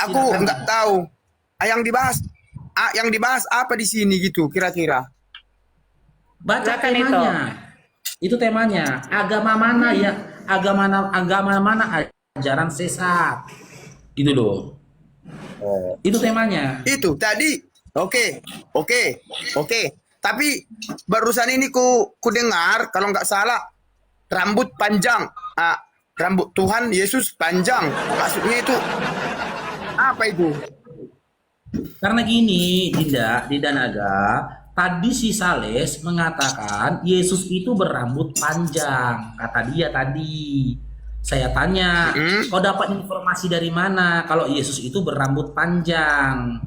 Aku Silakan. nggak tahu. Yang dibahas, yang dibahas apa di sini gitu kira-kira? Baca Silakan itu. temanya. Itu temanya. Agama mana ya? Agama mana ajaran sesat? Gitu loh. Itu temanya. Itu tadi. Oke, oke, oke. Tapi barusan ini ku dengar kalau nggak salah rambut panjang. Rambut Tuhan Yesus panjang. Maksudnya itu apa itu? Karena gini, Dinda Naga, tadi si Sales mengatakan Yesus itu berambut panjang. Kata dia tadi. Saya tanya, kau dapat informasi dari mana kalau Yesus itu berambut panjang?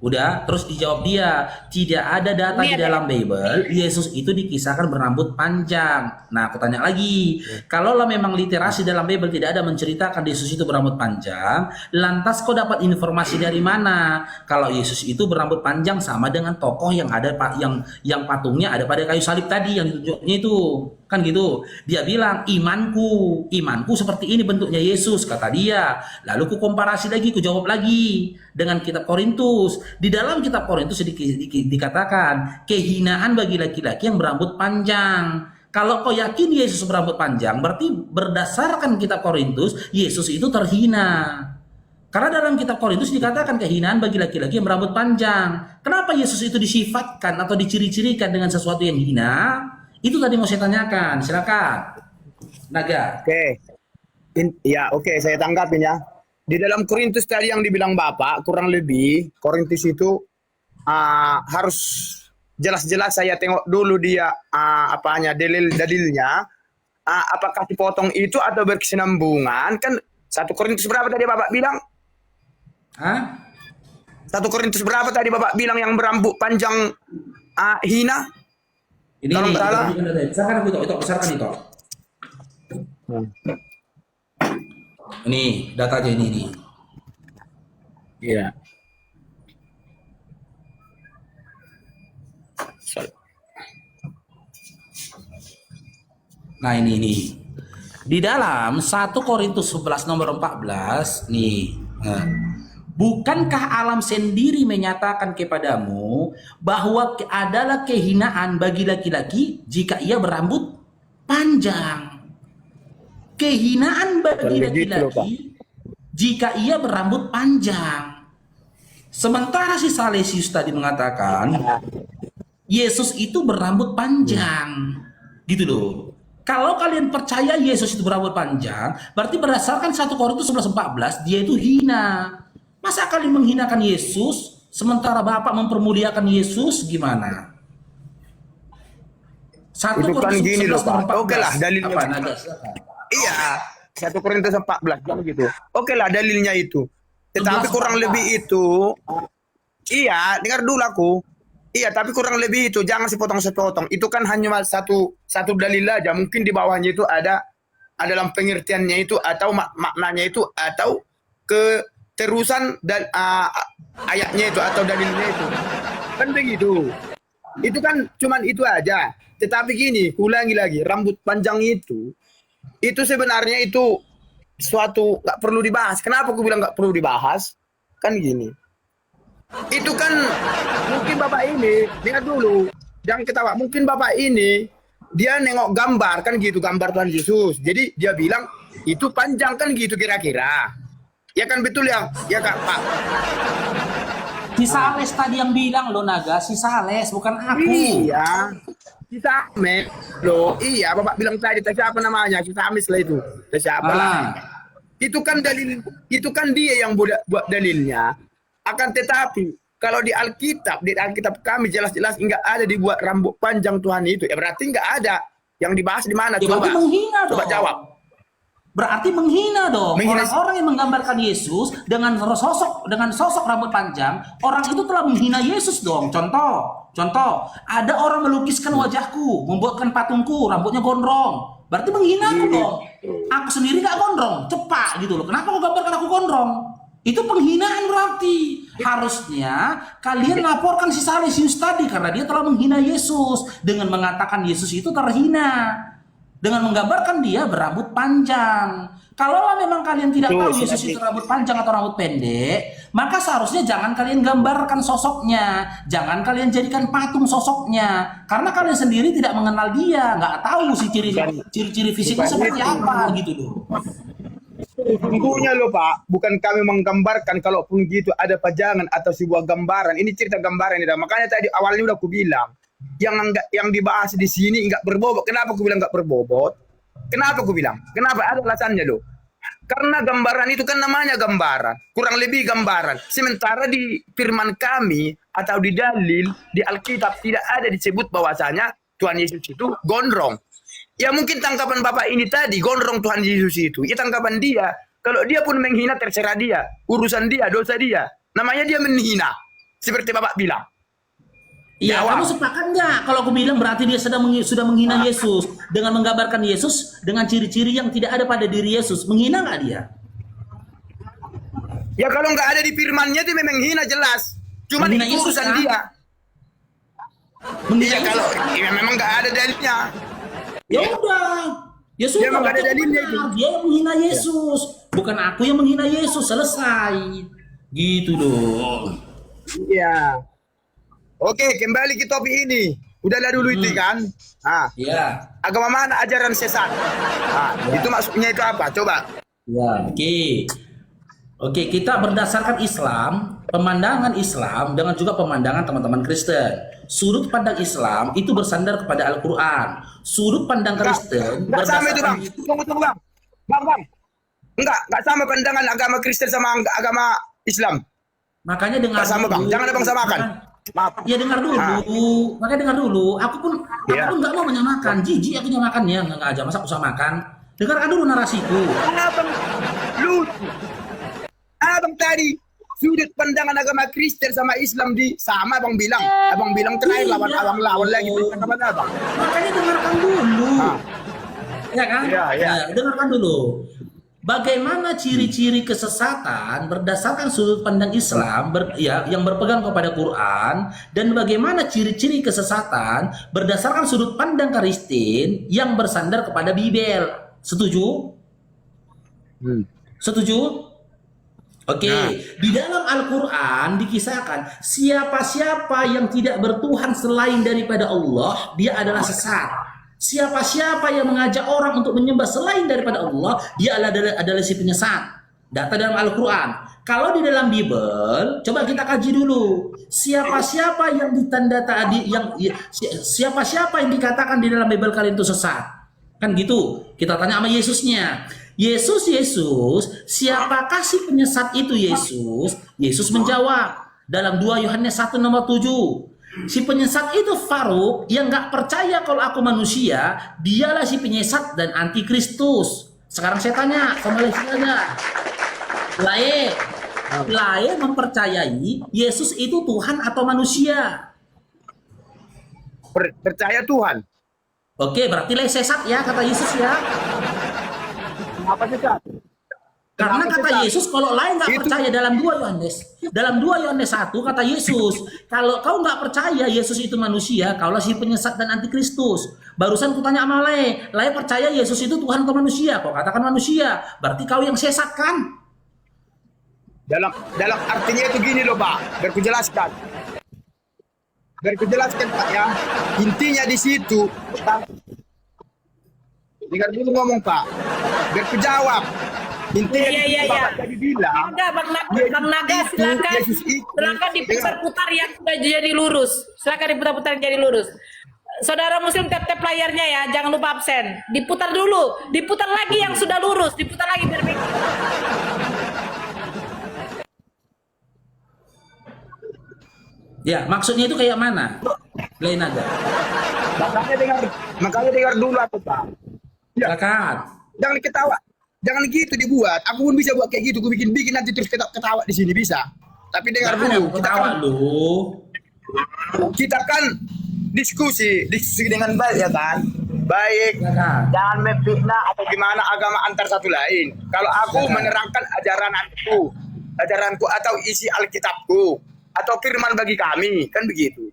Udah, terus dijawab dia, tidak ada data Ini di ada. dalam Bible Yesus itu dikisahkan berambut panjang. Nah, aku tanya lagi, kalaulah memang literasi dalam Bible tidak ada menceritakan Yesus itu berambut panjang, lantas kau dapat informasi dari mana kalau Yesus itu berambut panjang sama dengan tokoh yang ada yang patungnya ada pada kayu salib tadi yang ditunjuknya itu? Kan gitu. Dia bilang, imanku seperti ini bentuknya Yesus, kata dia. Lalu ku komparasi lagi, ku jawab lagi dengan kitab Korintus. Di dalam kitab Korintus dikatakan kehinaan bagi laki-laki yang berambut panjang. Kalau kau yakin Yesus berambut panjang, berarti berdasarkan kitab Korintus Yesus itu terhina. Karena dalam kitab Korintus dikatakan kehinaan bagi laki-laki yang berambut panjang. Kenapa Yesus itu disifatkan atau diciri-cirikan dengan sesuatu yang hina? Itu tadi mau saya tanyakan. Silakan, Naga. Oke. Ya, oke, saya tanggapin ya. Di dalam Korintus tadi yang dibilang Bapak, kurang lebih Korintus itu harus jelas-jelas saya tengok dulu dia apanya dalilnya, apakah dipotong itu atau berkesinambungan. Kan 1 Korintus berapa tadi Bapak bilang? Hah? 1 Korintus berapa tadi Bapak bilang yang berambut panjang hina? Ini Kalau nggak salah. besarkan itu, besarkan itu. Ini data aja ini. Iya. Nah, ini. Di dalam 1 Korintus 11 nomor 14 nih. Nah, bukankah alam sendiri menyatakan kepadamu bahwa adalah kehinaan bagi laki-laki jika ia berambut panjang? Kehinaan bagi laki-laki jika ia berambut panjang. Sementara si Salesius tadi mengatakan Yesus itu berambut panjang. Gitu loh. Kalau kalian percaya Yesus itu berambut panjang, berarti berdasarkan 1 Korintus 11:14 dia itu hina. Masa kalian menghinakan Yesus sementara Bapak mempermuliakan Yesus, gimana? 1 Itu kan Korintus gini loh 11 Pak. nomor 14. Oke lah dalilnya. Apa, Naga? Silakan. Iya, 1 Korintus 14 kan gitu. Oke lah dalilnya itu. Tetapi 11, kurang 14. lebih itu, iya, dengar dulu aku. Iya, tapi kurang lebih itu jangan sepotong-sepotong. Itu kan hanya satu dalil aja. Mungkin di bawahnya itu ada dalam pengertiannya itu atau maknanya itu atau keterusan dan ayatnya itu atau dalilnya itu. Kan begitu. Itu kan cuman itu aja. Tetapi gini, ulangi lagi, rambut panjang itu sebenarnya itu suatu nggak perlu dibahas. Kenapa aku bilang nggak perlu dibahas? Kan gini. Itu kan mungkin Bapak ini, dengar dulu, jangan ketawa. Mungkin Bapak ini dia nengok gambar kan gitu, gambar Tuhan Yesus. Jadi dia bilang itu panjang kan gitu kira-kira. Ya kan betul ya Kak Pak. Si Sales tadi yang bilang lo, Naga, si Sales bukan aku. Iya. Si Sames loh, iya Bapak bilang tadi siapa namanya? Si Sames lah itu. Siapa lah. Itu kan dalil, itu kan dia yang buat dalilnya. Akan tetapi kalau di Alkitab kami jelas-jelas enggak ada dibuat rambut panjang Tuhan itu. Ya berarti enggak ada. Yang dibahas di mana? Ya, Coba. berarti menghina Coba dong. jawab. Berarti menghina dong. Menghina. Orang-orang yang menggambarkan Yesus dengan sosok rambut panjang, orang itu telah menghina Yesus dong. Contoh, ada orang melukiskan wajahku, membuatkan patungku, rambutnya gondrong. Berarti menghina aku dong. Aku sendiri gak gondrong, cepak gitu loh. Kenapa kau gambarkan aku gondrong? Itu penghinaan berarti. Harusnya kalian laporkan si Salesius tadi karena dia telah menghina Yesus dengan mengatakan Yesus itu terhina. Dengan menggambarkan dia berambut panjang. Kalaulah memang kalian tidak tahu Yesus itu rambut panjang atau rambut pendek, maka seharusnya jangan kalian gambarkan sosoknya, jangan kalian jadikan patung sosoknya, karena kalian sendiri tidak mengenal dia, nggak tahu sih ciri-ciri fisiknya seperti apa gitu loh. Sungguhnya loh Pak, bukan kami menggambarkan, kalaupun gitu ada pajangan atau sebuah gambaran. Ini cerita gambaran ini. Makanya tadi awalnya udah aku bilang, yang dibahas di sini nggak berbobot. Kenapa aku bilang nggak berbobot? Kenapa aku bilang? Kenapa? Ada alasannya loh. Karena gambaran itu kan namanya gambaran, kurang lebih gambaran. Sementara di firman kami atau di dalil di Alkitab tidak ada disebut bahwasanya Tuhan Yesus itu gondrong. Ya mungkin tangkapan Bapak ini tadi gondrong Tuhan Yesus itu. Ya tangkapan dia. Kalau dia pun menghina terserah dia, urusan dia, dosa dia. Namanya dia menghina. Seperti Bapak bilang. Iya, Jawab. kamu sepakat nggak? Kalau aku bilang berarti dia sudah menghina Yesus dengan menggambarkan Yesus dengan ciri-ciri yang tidak ada pada diri Yesus. Menghina nggak dia? Ya kalau nggak ada di firmannya itu memang hina jelas. Cuma Menghina itu Yesus, urusan kan? dia. Menghina Iya Yesus, kalau kan? ya, memang nggak ada dalilnya. Ya udah. Ya sudah, Memang nggak ada berarti dalilnya benar. itu. Dia yang menghina Yesus, bukan aku yang menghina Yesus. Selesai. Gitu dong. Iya. Oke, kembali ke topik ini. Udahlah dulu itu kan. Nah, Ya. agama mana ajaran sesat? Nah, itu maksudnya itu apa? Coba. Ya, oke. Oke, kita berdasarkan Islam, pemandangan Islam dengan juga pemandangan teman-teman Kristen. Sudut pandang Islam itu bersandar kepada Al-Quran. Sudut pandang Kristen Enggak sama itu, Bang. berdasarkan Tunggu, Bang. Bang. Enggak sama pandangan agama Kristen sama agama Islam. makanya dengar Enggak sama, Bang. dulu. Jangan ada bang samakan. Maaf. Ya dengar dulu, makanya dengar dulu. Aku pun Iya. nggak mau menyamakan. Jijik aku nyamakannya, nggak aja masa aku samakan. Dengarkan dulu narasiku. Abang lu. Abang tadi sudut pandangan agama Kristen sama Islam di sama abang bilang. Abang bilang terakhir lawan Iya. abang lawan lagi percakapan abang. Makanya dengarkan dulu. Ya kan? Iya, iya. Ya, dengarkan dulu. Bagaimana ciri-ciri kesesatan berdasarkan sudut pandang Islam yang berpegang kepada Quran, dan bagaimana ciri-ciri kesesatan berdasarkan sudut pandang Kristen yang bersandar kepada Bible. Setuju? Setuju? Oke, di dalam Al-Quran dikisahkan siapa-siapa yang tidak bertuhan selain daripada Allah, dia adalah sesat. Siapa-siapa yang mengajak orang untuk menyembah selain daripada Allah, dia adalah si penyesat. Data dalam Al-Quran. Kalau di dalam Bible, coba kita kaji dulu. Siapa-siapa yang ditanda tadi, siapa-siapa yang dikatakan di dalam Bible kalian itu sesat? Kan gitu. Kita tanya sama Yesusnya. Yesus, siapakah si penyesat itu Yesus? Yesus menjawab dalam 2 Yohanes 1 nomor 7. Si penyesat itu Faruk yang nggak percaya kalau aku manusia, dialah si penyesat dan antikristus. Sekarang saya tanya sama aja. Lae mempercayai Yesus itu Tuhan atau manusia? Percaya Tuhan. Oke, berarti Lae sesat ya kata Yesus ya. Kenapa sesat? Karena kata Yesus kalau lain nggak percaya dalam 2 Yohanes 1 kata Yesus, kalau kau nggak percaya Yesus itu manusia, kaulah si penyesat dan antikristus. Barusan kutanya sama Lae percaya Yesus itu Tuhan atau manusia? Kau katakan manusia, berarti kau yang sesat kan? Dalam artinya itu gini loh Pak, biar ku jelaskan Pak ya. Intinya di situ. Dengar dulu ngomong Pak, biar ku jawab. Intinya Bapak tadi bilang. Enggak, Bang Naga, silakan diputar-putar yang sudah jadi lurus. Silakan diputar-putar yang jadi lurus. Saudara Muslim tap-tap layarnya ya, jangan lupa absen. Diputar dulu, diputar lagi yang sudah lurus, diputar lagi biar Ya, maksudnya itu kayak mana? Lain aja. Makanya dengar dulu aku Pak. Ya. Silakan. Jangan ketawa. Jangan gitu dibuat. Aku pun bisa buat kayak gitu. Gue bikin nanti terus ketawa di sini bisa. Tapi dengar dulu. Kita kan diskusi dengan baik ya kan. Baik. Silakan. Jangan memfitnah atau gimana agama antar satu lain. Kalau aku menerangkan ajaranku atau isi Alkitabku atau firman bagi kami, kan begitu.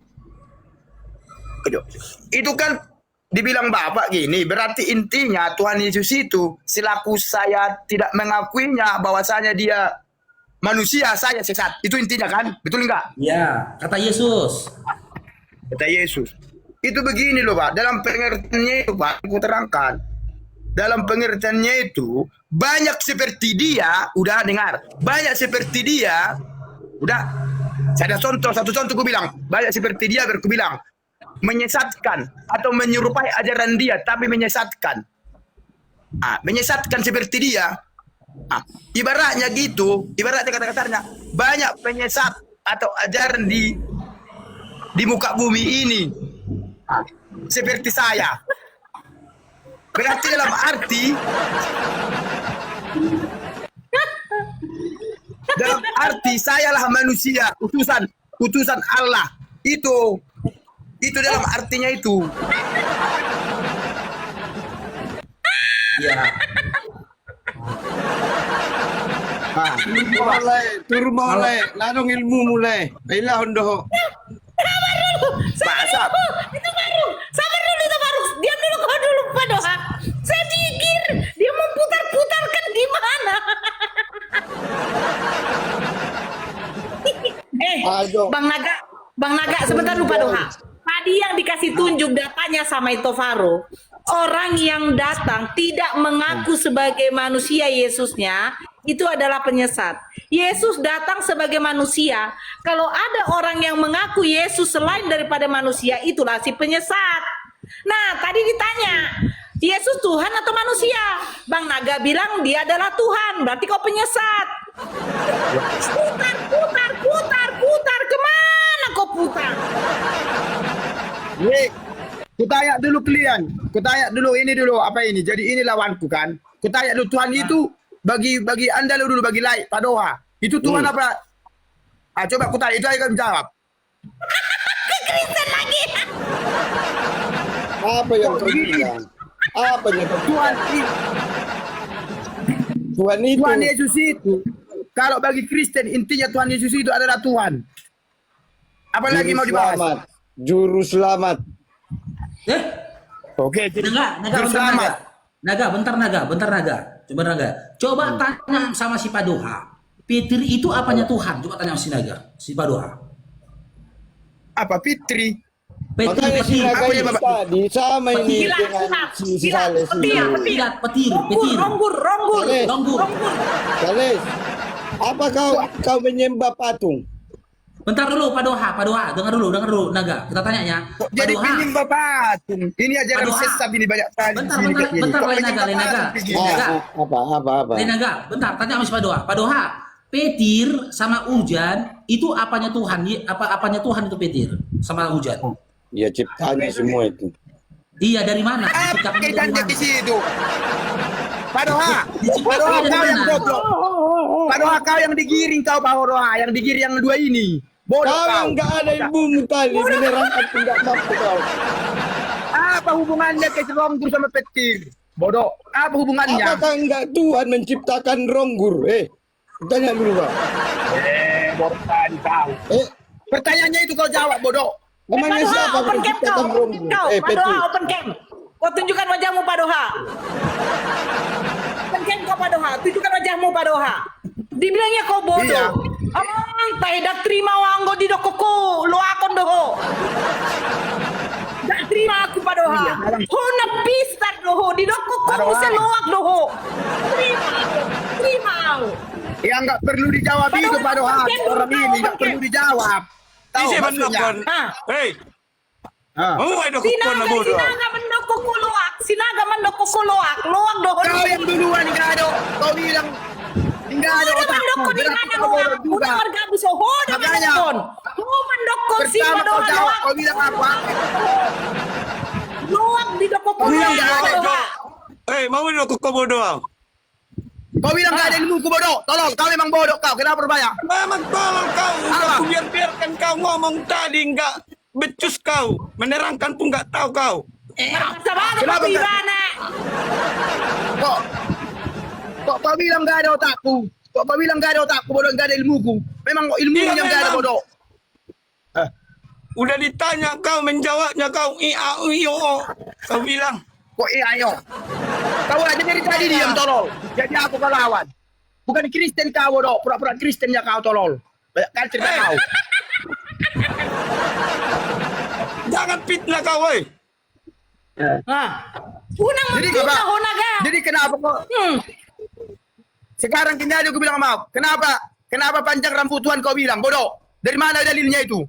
Itu kan dibilang Bapak gini, berarti intinya Tuhan Yesus itu selaku saya tidak mengakuinya bahwasanya dia manusia saya sesat. Itu intinya kan? Betul enggak? Ya, kata Yesus. Kata Yesus. Itu begini loh Pak, dalam pengertiannya itu Pak, aku terangkan. Dalam pengertiannya itu, banyak seperti dia, udah dengar, banyak seperti dia, udah, saya ada contoh, satu contoh aku bilang, banyak seperti dia, aku bilang, menyesatkan, atau menyerupai ajaran dia, tapi menyesatkan. Menyesatkan seperti dia. Ibaratnya gitu, ibaratnya kata-katanya, banyak penyesat atau ajaran di muka bumi ini. Seperti saya. Berarti dalam arti sayalah manusia, utusan Allah. Itu dalam artinya itu. Ya. Turun mulai, lanong ilmu mulai. Baiklah hondoh. Sabar dulu, itu baru. Sabar dulu, itu baru. Diam dulu, kau dulu, Pak Doha. Saya pikir dia mau putar-putarkan gimana. Aduh. Bang Naga, sebentar lupa Doha. Tadi yang dikasih tunjuk datanya sama itu Faro, orang yang datang tidak mengaku sebagai manusia Yesusnya, itu adalah penyesat. Yesus datang sebagai manusia. Kalau ada orang yang mengaku Yesus selain daripada manusia, itulah si penyesat. Nah, tadi ditanya, Yesus Tuhan atau manusia? Bang Naga bilang dia adalah Tuhan, berarti kau penyesat. Putar, kemana kau putar? Nih, kutanya dulu kalian. Kutanya dulu ini dulu apa ini? Jadi ini lawanku kan. Kutanya dulu Tuhan itu bagi Anda dulu bagi like Pak Doha. Itu Tuhan apa? Coba kutanya itu aja kamu jawab. Kristen lagi. Apa yang kau bilang? Apa yang kau Tuhan Tuhan itu? Tuhan Yesus itu. Kalau bagi Kristen intinya Tuhan Yesus itu adalah Tuhan. Apalagi mau dibahas? Juru selamat. Oke, Naga, juru bentar selamat. Bentar Naga. Coba tanya sama si Padoha. Petir itu apanya Tuhan? Coba tanya sama si Naga, si Padoha. Apa Fitri? Makanya si Naga Apa ya, ini Bapak? tadi sama ini Gila, dengan si Sales petir. itu. Petir. Ronggur. Longgur. Sales, apa kau menyembah patung? Bentar dulu, Padoha, dengar dulu, Naga. Kita tanya ya. Jadi Padoha. penyembah patung. Ini ajaran Padoha. sesat ini banyak sekali. Bentar, di sini, bentar, kayak gini. bentar, Kok Lenaga. penyembah patung di sini? Apa? Naga, bentar, tanya sama si Padoha. Padoha, petir sama hujan itu apanya Tuhan? Apanya Tuhan itu petir sama hujan? Ya ciptanya semua itu. Iya, dari mana? Apa Diciptakan dari kaitannya mana? di situ? Padoha Diciptakan dari kau yang mana? goblok. Padoha kau yang digiring kau Padoha, yang digiring yang dua ini. Bodoh Kau kau. yang nggak ada ilmu tali menerangkan tidak mampu kau. Apa hubungannya ke Ronggur sama petir? Bodoh. Apa hubungannya? Apakah enggak Tuhan menciptakan Ronggur? Tanya dulu bang. Bodoh tadi kau. Pertanyaannya itu kau jawab bodoh. Namanya siapa Open cam menciptakan kau. Ronggur? Pak Peti. Doha, open cam. Kau tunjukkan wajahmu Pak Doha. Open cam kau Pak Doha. Tunjukkan wajahmu Pak Doha. Dibilangnya kau bodoh. Iya. Tak terima wanggo di dokoko. Lo akon doho. Tak terima aku Pak Doha. Iya, Hona pistar doho. Di dokoko Pak Doha. bisa loak doho. Terima. Ya nggak perlu dijawab Padoha, itu Padoha. open cam, Orang open ini nggak cam. perlu dijawab. Tahu Isi maksudnya? mendokon. Ah. Hei, Ah. mau ada kupon na bodo. Sinaga mendokoko loak. Sinaga mendokoko loak. Loak doho. Kau yang duluan nggak ada. Kau bilang nggak ada Udah otakmu. mendokon di Berarti mana kau bodoh loak. juga. Udah margabu so. Udah Makanya. mendokon. Kau mendokon si Pertama kau Padoha jawab. loak. Kau bilang apa? Loak di dokoko Kau bilang loak. nggak ada. Padoha. Hei, mau ada kupon bodo. Kau bilang nggak ada ilmu ku bodoh. Tolong, kau memang bodoh kau. Kenapa berbanyak? Memang tolong kau, Apa? aku biarkan kau ngomong tadi enggak becus kau, menerangkan pun enggak tahu kau. Merasa banget Kenapa Pak nggak- Ivana. Kok kau bilang nggak ada otakku? Kok kau bilang nggak ada otakku bodoh, nggak ada ilmuku? Memang ilmunya Iya, nggak ada memang. bodoh. Udah ditanya kau menjawabnya kau IAUIO. Kau bilang, Kok ayo? Kau aja dari tadi diam tolol. Jadi aku kau lawan. Bukan Kristen kau bodoh, pura-pura Kristen ya kau tolol. Banyak kali cerita kau. Jangan fitnah kau, woi. Nah, unang Jadi menfitnah kenapa? ho naga. Jadi kenapa kok sekarang kini aja gue bilang maaf. Kenapa panjang rambut Tuhan kau bilang bodoh? Dari mana dalilnya itu?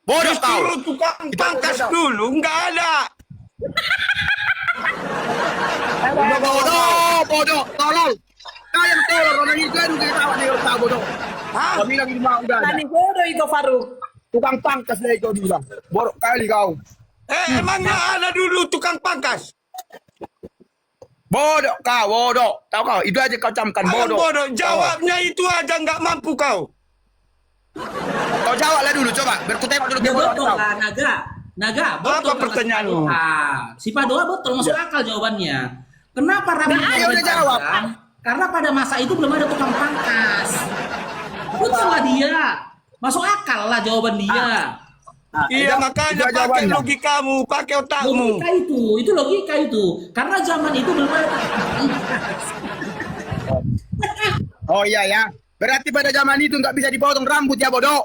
Bodoh kau. Disuruh tukang pangkas dulu, nggak ada. Bodoh, tolol. Kau yang tolol, orang itu kan kita tahu dia tahu bodoh. Hah? Kau bilang ini mau udah ada. Tani bodoh itu Faruk. Tukang pangkas dari kau bilang. Bodoh kali kau. Emangnya ada dulu tukang pangkas? Bodoh kau, bodoh. Tahu kau, itu aja kau camkan Bodoh. bodoh. Jawabnya itu aja nggak mampu kau. Kau jawablah dulu coba. Berkutembak dulu Ya ke bodoh betul kau. lah Naga betul Apa pertanyaanmu? Si Padoa betul masuk akal jawabannya. Kenapa rambut ayo udah jawab. Karena pada masa itu belum ada tukang pangkas. Betul lah dia. Masuk akal lah jawaban dia. Iya, makanya itu pakai jawabannya. logikamu, pakai otakmu. Logika itu logika itu. Karena zaman itu belum ada tukang pangkas. Oh iya ya. Berarti pada zaman itu nggak bisa dipotong rambut ya bodoh.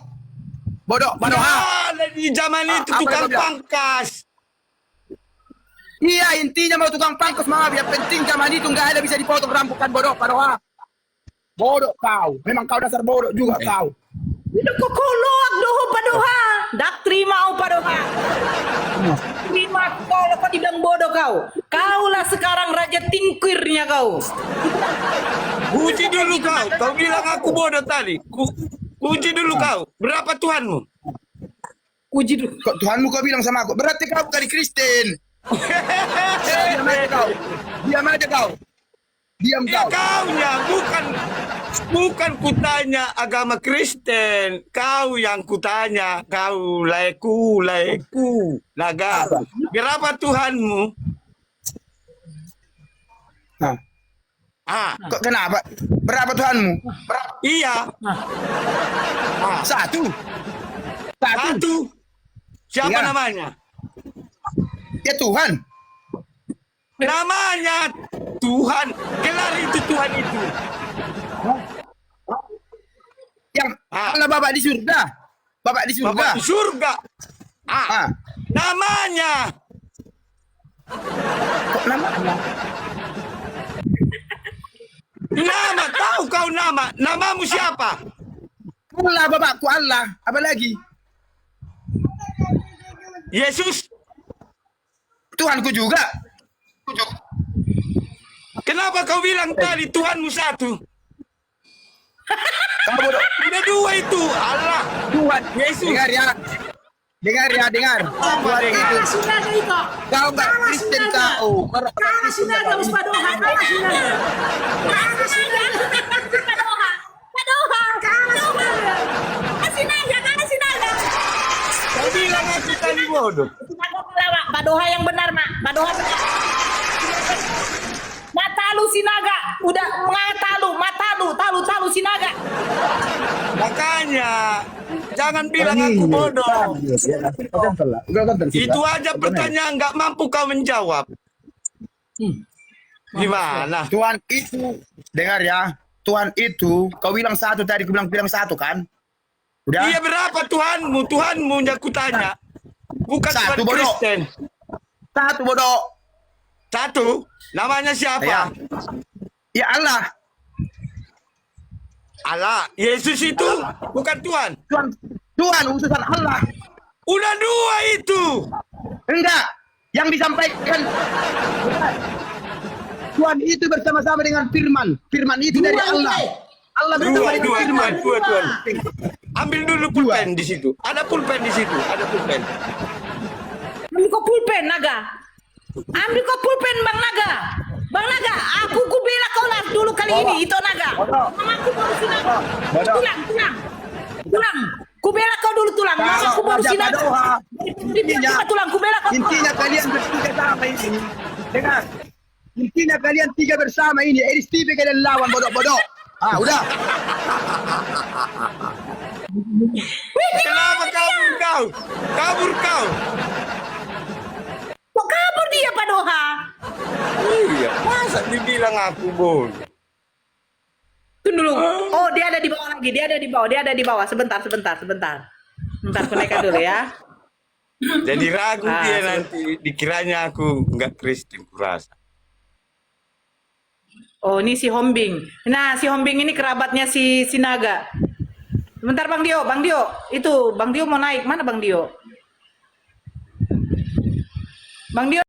Bodoh, bodoh. Ada di zaman itu apa tukang kau bilang? pangkas. Iya intinya mau tukang pangkas maaf yang penting zaman itu nggak ada bisa dipotong rambut kan bodoh Padoha. Bodoh kau. Memang kau dasar bodoh juga kau. Itu kok kolok doho Padoha. Dak terima Padoha. Terima kalau kau dibilang bodoh kau. Kaulah sekarang raja tingkirnya kau. Uji dulu kau. Kau bilang aku bodoh tadi. Uji dulu kau. Berapa Tuhanmu? Uji dulu. Kok Tuhanmu kau bilang sama aku. Berarti kau bukan Kristen. Diam aja kau. Diam aja kau. Diam Ya kau. kaunya, bukan kutanya agama Kristen. Kau yang kutanya. Kau laiku. Naga. Berapa Tuhanmu? Nah, kok kenapa? Berapa Tuhanmu? Berapa? Iya. Satu. Satu. Siapa Iya. namanya? Ya Tuhan. Namanya Tuhan. Gelar itu Tuhan itu. Yang Allah Bapak di surga. Bapak di surga. Bapak di surga. Ah. Namanya. Kok namanya? Nama. Tahu kau nama. Namamu siapa? Allah Bapakku Allah. Apa lagi? Yesus. Tuhanku juga. Kenapa kau bilang tadi Tuhanmu satu? Kamu bodoh. Ada dua itu. Allah. Tuhan. Yesus. Dengar ya. Dengar. Tuhan itu. Sinaga itu. Kau nggak Kristen kau. Kalah sinaga Mas Padoha. Kalah sinaga. Kalah sinaga. Padoha. Padoha. Kalah sinaga. Kalah sinaga. Kau bilang aku tadi bodoh. Sinaga pelawak. Padoha yang benar, Mak. Padoha benar. Matalu sinaga. Udah matalu sinaga. Makanya jangan bilang aku bodoh. Itu aja pertanyaan nggak mampu kau menjawab. Gimana? Tuhan itu. Dengar ya. Tuhan itu. Kau bilang satu tadi. Kau bilang satu kan? Udah? Iya berapa Tuhanmu? Tuhanmu yang kutanya. Bukan Satu, Tuhan bodoh. Kristen. Satu bodoh. Satu. Namanya siapa? Ya. Ya Allah. Allah. Yesus itu bukan Tuhan. Tuhan utusan Allah. Udah dua itu. Enggak. Yang disampaikan Tuhan itu bersama-sama dengan firman. Firman itu dari Allah. Allah bersama dengan firman. Dua Tuhan. Ambil dulu pulpen di situ. Ada pulpen di situ. Ada pulpen. Ambil kok pulpen, Naga. Ambil kok pulpen, Bang Naga. Bang Naga, aku bela kau lah dulu kali ini, itu Naga. Mamaku baru Naga. Tulang. Ku bela kau dulu tulang. Mamaku baru Naga. Tulang, ku bela kau. Intinya kalian bertiga sama ini. Dengar. Intinya kalian tiga bersama ini. STP kalian lawan bodoh-bodoh. Udah. Kenapa kabur kau? Kabur kau. Kok kabur dia, Padoha? Iya. Masa dibilang aku bodoh? Tunggu dulu. Oh, dia ada di bawah lagi. Dia ada di bawah. Dia ada di bawah. Sebentar. Bentar, aku naikkan dulu ya. Jadi ragu Ah, dia sebentar. nanti dikiranya aku nggak Kristen kurasa. Oh, ini si Hombing. Nah, si Hombing ini kerabatnya si Naga. Sebentar Bang Dio. Itu Bang Dio mau naik. Mana Bang Dio? Bang Dio